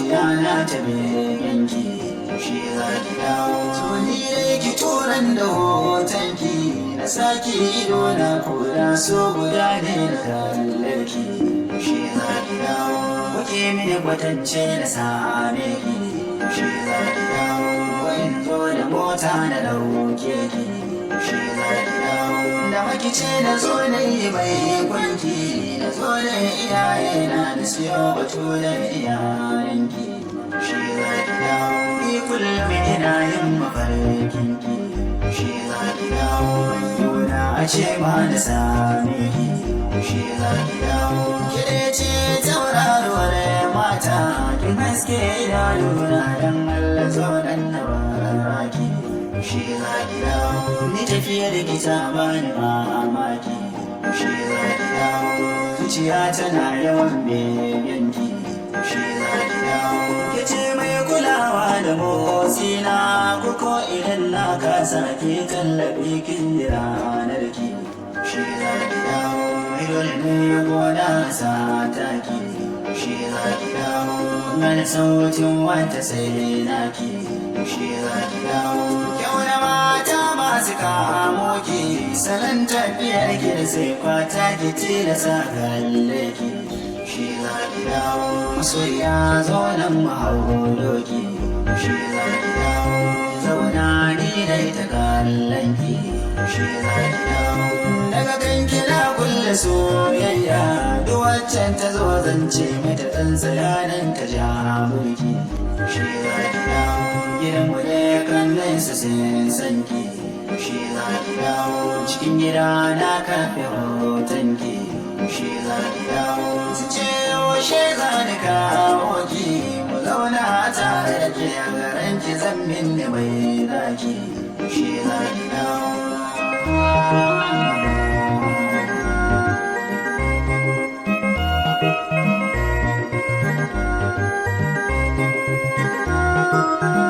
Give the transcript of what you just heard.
zuciya na ta beginki shi za ki dawo. To ni dai ki turan da hotonki na saki ido na koda so guda ne da kallonki shi za ki dawo. Kuke mini kwatance na same ki shi za ki dawo. Wayin zo da mota na dauke ki shi za ki dawo. Da makice na zo na yi mai kwanki na zo da iyaye na da siyo batu da iyayenki shi za ki dawo. Ni kullum ina yin mafarkinki shi za ki dawo. Yuna a ce ma na same ki shi za ki dawo. Kire ce tauraruwar mata kin haske idanuna dan Allah zo dan na baraki shi za ki dawo. Ni tafiyar ki ta bani mamaki shi za ki dawo. Zuciya tana yawan begenki shi za ki dawo. Kice mai kulawa da motsina ko idan na kasa ke tallafi kin ranar ki shi za ki dawo. Dole ne gona sa taki shi za ki dawo. Ngana sautin wanta sai naki shi za ki dawo. Kyau na mata masu kamo ki salon tafiyar ki da sai kwata ki tilasa kalle ki shi za ki dawo. Masoya zo nan mahauloki shi za ki dawo. Zauna ni dai ta kallon ki shi za ki dawo. Daga kanki na kulle soyayya duk waccan ta zo zance mata ɗan tsayanin ta ja mulki shi za ki dawo. Gidanmu ne kallon su sun san ki shi za ki dawo. Cikin gida na kafe hotonki shi za ki dawo. Su ce yaushe za ni kawo ki mu zauna tare da ke a garin ki zan min da mai zaki shi za ki dawo. Thank you.